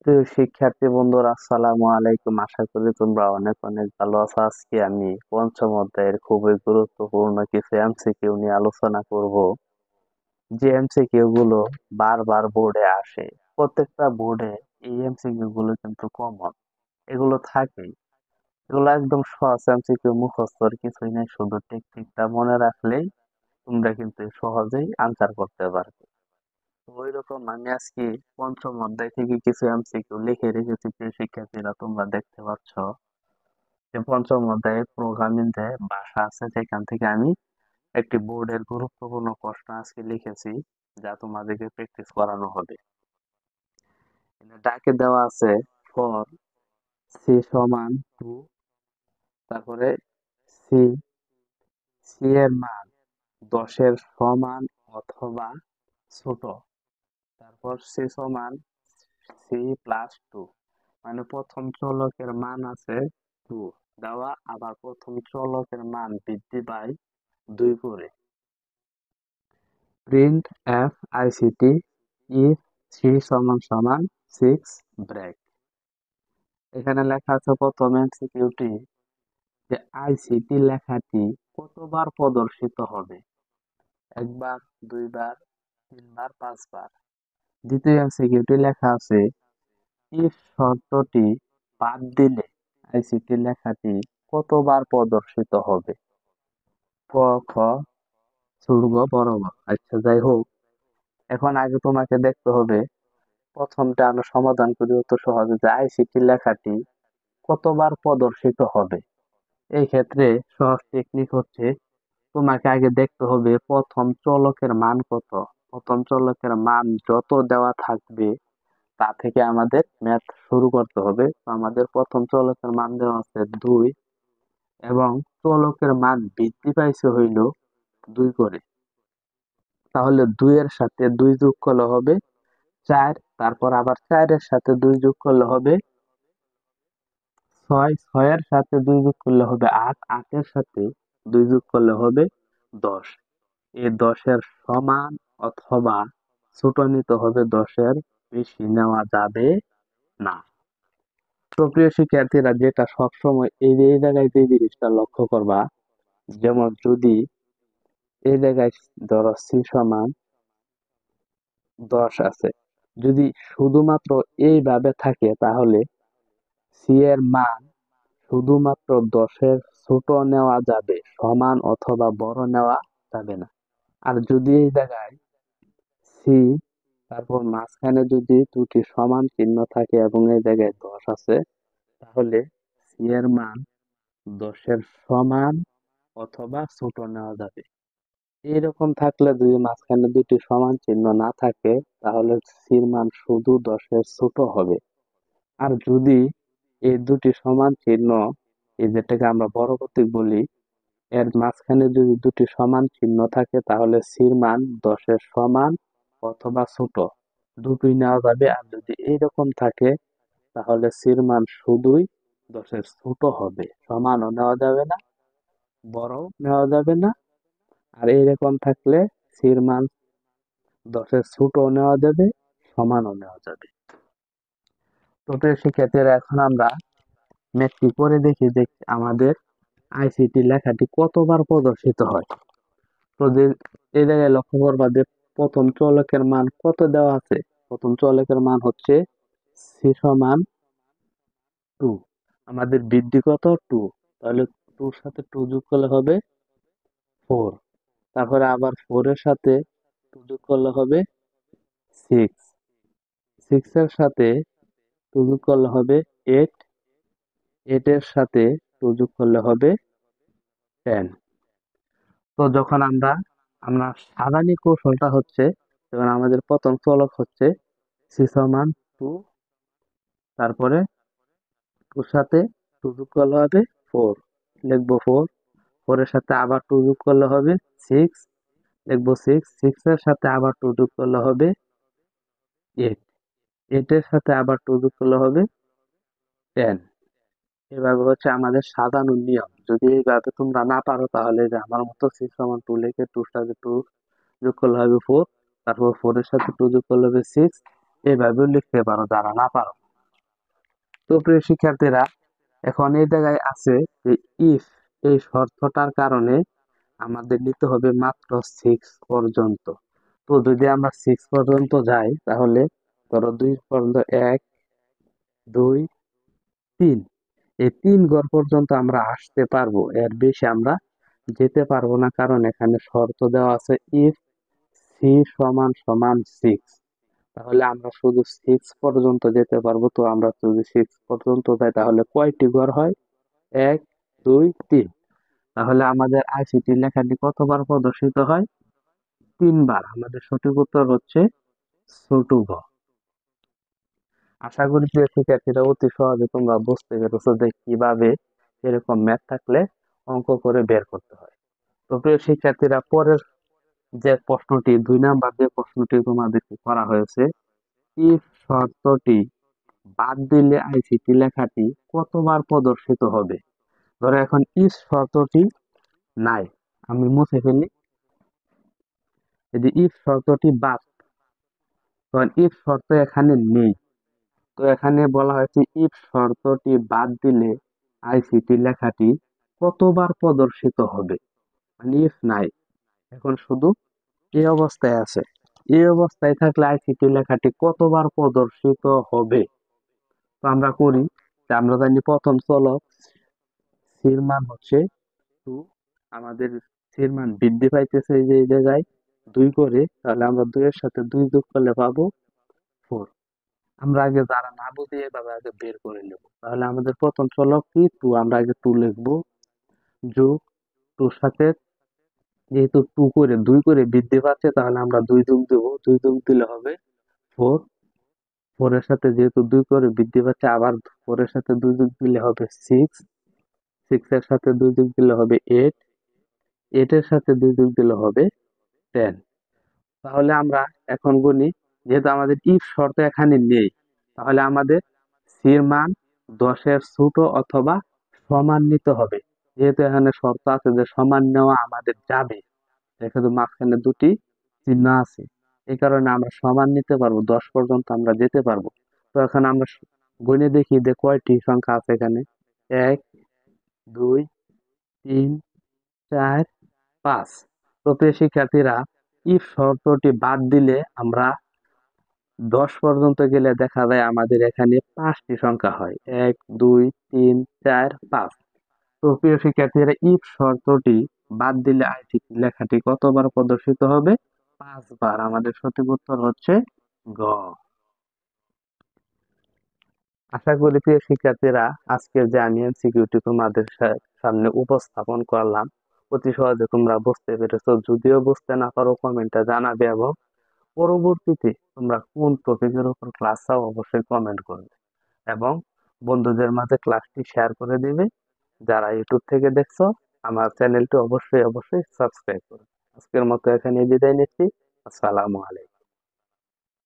প্রিয় শিক্ষার্থী বন্ধুরা, আসসালামু আলাইকুম। আশা করি তোমরা অনেক অনেক ভালো আছো। আজকে আমি পঞ্চম অধ্যায়ের খুবই গুরুত্বপূর্ণ কিছু এমসিকিউ নিয়ে আলোচনা করব। যে এমসিকিউ গুলো বারবার বোর্ডে আসে, প্রত্যেকটা বোর্ডে এই এমসিকিউ গুলো কিন্তু কমন, এগুলো থাকেই। এগুলো একদম সহজ এমসিকিউ, মুখস্থর কিছুই নেই, শুধু টেকনিকটা মনে রাখলেই তোমরা কিন্তু সহজেই আনসার করতে পারবে। ওইরকম আমি আজকে পঞ্চম অধ্যায় থেকে কিছু এমসিকিউ লিখে রেখেছি। প্রিয় শিক্ষার্থীরা, তোমরা দেখতে পাচ্ছ যে পঞ্চম অধ্যায়ে প্রোগ্রামিং যে ভাষা আছে, সেখান থেকে আমি একটি বোর্ডের গুরুত্বপূর্ণ প্রশ্ন আজকে লিখেছি, যা তোমাদেরকে প্র্যাকটিস করানো হবে। ডাকে দেওয়া আছে ফর সি সমান 2, তারপরে সি সি এর মান 10-এর সমান অথবা ছোট, তারপর সি সমান সি প্লাস 2, মানে প্রথম চলকের মান আছে 2 দেওয়া, আবার প্রথম চলকের মান বৃদ্ধি পায় 2 করে। প্রিন্ট এফ আইসিটি ইফ 3 সমান সমান 6 ব্রেক। এখানে লেখা আছে প্রথম এমসিকিউটি যে আইসিটি লেখাটি কতবার প্রদর্শিত হবে, একবার, দুইবার, তিনবার, পাঁচবার। দ্বিতীয় এমসিকিউটি লেখা আছে ইফ শর্তটি বাদ দিলে আইসিটি লেখাটি কতবার প্রদর্শিত হবে, ক, খ, ছোট গ, বড় গ। আচ্ছা, যাই হোক, এখন আগে তোমাকে দেখতে হবে প্রথমটা আমরা সমাধান করি অত সহজে, যে আইসিটি লেখাটি কতবার প্রদর্শিত হবে। এই ক্ষেত্রে সহজ টেকনিক হচ্ছে, তোমাকে আগে দেখতে হবে প্রথম চলকের মান কত। প্রথম চলকের মান যত দেওয়া থাকবে তা থেকে আমাদের ম্যাথ শুরু করতে হবে। তো আমাদের প্রথম চলকের মান দেওয়া আছে 2, এবং চলকের মান বৃদ্ধি পাইছে হইল 2 করে। তাহলে 2 এর সাথে 2 যোগ করলে হবে 4, তারপর আবার 4 এর সাথে 2 যোগ করলে হবে 6, 6 এর সাথে 2 যোগ করলে হবে 8, 8 এর সাথে 2 যোগ করলে হবে 10। এই 10 এর সমান অথবা ছোট নিতে হবে, 10 এর বেশি নেওয়া যাবে না। তো প্রিয় শিক্ষার্থীরা, যেটা সবসময় এই জায়গায় যে জিনিসটা লক্ষ্য করবা, যেমন যদি এই জায়গায় ধরো সি সমান 10 আছে, যদি শুধুমাত্র এইভাবে থাকে তাহলে সি এর মান শুধুমাত্র 10-এর ছোট নেওয়া যাবে, সমান অথবা বড় নেওয়া যাবে না। আর যদি এই জায়গায় সি, তারপর মাঝখানে যদি দুটি সমান চিহ্ন থাকে এবং এই জায়গায় 10 আছে, তাহলে সি এর মান 10-এর সমান অথবা ছোট নেওয়া যাবে। এইরকম থাকলে, যদি মাঝখানে দুটি সমান চিহ্ন না থাকে, তাহলে সির মান শুধু 10-এর ছোট হবে। আর যদি এই দুটি সমান চিহ্ন, এই যেটাকে আমরা বড় প্রতীক বলি, এর মাঝখানে যদি দুটি সমান চিহ্ন থাকে, তাহলে সির মান 10-এর সমান অথবা ছোট, দুটোই নেওয়া যাবে। আর যদি এইরকম থাকে, তাহলে সির মান শুধুই 10-এর ছোট হবে, সমানও নেওয়া যাবে না, বড়ও নেওয়া যাবে না। আর এইরকম থাকলে সির মান 10-এর ছোটও নেওয়া যাবে, সমানও নেওয়া যাবে। তো প্রিয় শিক্ষার্থীরা, এখন আমরা ম্যাথটি করে দেখি যে আমাদের আইসিটি লেখাটি কতবার প্রদর্শিত হয়। তো যে এই জায়গায় লক্ষ্য করবা যে প্রথম চলকের মান কত দেওয়া আছে। প্রথম চলকের মান হচ্ছে সি সমান 2, আমাদের বৃদ্ধি কত 2, তাহলে 2 এর সাথে 2 যোগ করলে হবে 4, তারপরে আবার 4 এর সাথে 2 যোগ করলে হবে 6, 6 এর সাথে 2 যোগ করলে হবে 8, 8 এর সাথে 2 যোগ করলে হবে 10। তো যখন আমরা আমরা সাজানি কৌশলটা হচ্ছে, যখন আমাদের প্রথম চলক হচ্ছে সি সমান 2, তারপরে 2 সাথে 2 যোগ করলে হবে 4, লিখবো 4, 4 এর সাথে আবার 2 যোগ করলে হবে 6, লিখবো 6, 6 এর সাথে আবার 2 যোগ করলে হবে 8, 8 এর সাথে আবার 2 যোগ করলে হবে 10। এভাবে হচ্ছে আমাদের সাজানোর নিয়ম। যদি এইভাবে তোমরা না পারো, তাহলে যে আমার মতো 6 সমান 2 লিখে 2 সাথে 2 যোগ করলে হবে 4, তারপর 4 এর সাথে 2 যোগ করলে হবে 6, এইভাবেও লিখতে পারো যারা না পারো। তো প্রিয় শিক্ষার্থীরা, এখন এই জায়গায় আছে যে ইফ, এই শর্তটার কারণে আমাদের নিতে হবে মাত্র 6 পর্যন্ত। তো যদি আমরা 6 পর্যন্ত যাই তাহলে ধরো 2 পর্যন্ত, 1, 2, 3, এই 3 ঘর পর্যন্ত আমরা আসতে পারবো, এর বেশি আমরা যেতে পারবো না, কারণ এখানে শর্ত দেওয়া আছে ইফ সি সমান সমান 6। তাহলে আমরা শুধু 6 পর্যন্ত যেতে পারবো। তো আমরা যদি 6 পর্যন্ত যাই তাহলে কয়টি ঘর হয়? 1, 2, 3। তাহলে আমাদের আইসিটি লেখাটি কতবার প্রদর্শিত হয়? 3 বার। আমাদের সঠিক উত্তর হচ্ছে ছোট ঘ। আশা করি প্রিয় শিক্ষার্থীরা অতি সহজে তোমরা বুঝতে পেরেছো যে কিভাবে এরকম ম্যাথ থাকলে অঙ্ক করে বের করতে হয়। তো প্রিয় শিক্ষার্থীরা, পরের যে প্রশ্নটি, 2 নাম্বার যে প্রশ্নটি তোমাদেরকে করা হয়েছে, ইফ শর্তটি বাদ দিলে আইসিটি লেখাটি কতবার প্রদর্শিত হবে? ধরো এখন ইফ শর্তটি নাই, আমি মুছে ফেলি। যদি ইফ শর্তটি বাদ, তখন ইফ শর্ত এখানে নেই। তো এখানে বলা হয়েছে ইফ শর্তটি বাদ দিলে আইসিটি লেখাটি কতবার প্রদর্শিত হবে, মানে ইফ নাই, এখন শুধু এই অবস্থায় আছে। এই অবস্থায় থাকলে আইসিটি লেখাটি কতবার প্রদর্শিত হবে? তো আমরা করি যে আমরা জানি প্রথম চলক সির মান হচ্ছে 2। আমাদের সির মান বৃদ্ধি পাইতেছে এই যে এই জায়গায় 2 করে, তাহলে আমরা 2 এর সাথে 2 যোগ করলে পাবো 4। আমরা আগে যারা না বুঝি এভাবে আগে বের করে নেব। তাহলে আমাদের প্রথম চলক কি? 2। আমরা আগে 2 লিখবো, যোগ 2 সাথে, যেহেতু 2 করে 2 করে বৃদ্ধি পাচ্ছে তাহলে আমরা 2 যোগ দেবো, 2 যোগ দিলে হবে 4। 4 এর সাথে যেহেতু 2 করে বৃদ্ধি পাচ্ছে, আবার 4 এর সাথে 2 যোগ দিলে হবে 6। 6 এর সাথে 2 যোগ দিলে হবে 8। 8 এর সাথে 2 যোগ দিলে হবে 10। তাহলে আমরা এখন গুনি, যেহেতু আমাদের ইফ শর্ত এখানে নেই, তাহলে আমাদের সির মান 10-এর ছোট অথবা সমান নিতে হবে। যেহেতু এখানে শর্ত আছে যে সমান নেওয়া আমাদের যাবে, এখানে মাঝখানে 2টি চিহ্ন আছে, এই কারণে আমরা সমান নিতে পারবো, 10 পর্যন্ত আমরা যেতে পারবো। তো এখন আমরা গুনে দেখি যে কয়টি সংখ্যা আছে এখানে। 1, 2, 3, 4, 5। তো প্রিয় শিক্ষার্থীরা, ইফ শর্তটি বাদ দিলে আমরা 10 পর্যন্ত গেলে দেখা যায় আমাদের এখানে 5টি সংখ্যা হয়। 1, 2, 3, 4, 5। তো প্রিয় শিক্ষার্থীরা, ইফ শর্তটি বাদ দিলে আইসিটি লেখাটি কতবার প্রদর্শিত হবে? 5 বার। আমাদের সঠিক উত্তর হচ্ছে গ। আশা করি প্রিয় শিক্ষার্থীরা, আজকের যে আমি এমসিকিউটি তোমাদের সামনে উপস্থাপন করলাম অতি সহজে তোমরা বুঝতে পেরেছো। যদিও বুঝতে না পারো কমেন্টে জানাবে, এবং পরবর্তীতে তোমরা কোন টপিকের উপর ক্লাস চাও অবশ্যই কমেন্ট করবে, এবং বন্ধুদের মাঝে ক্লাসটি শেয়ার করে দিবে। যারা ইউটিউব থেকে দেখছো, আমার চ্যানেলটি অবশ্যই অবশ্যই সাবস্ক্রাইব করবে। আজকের মতো এখানে বিদায় নিচ্ছি। আসসালামু আলাইকুম।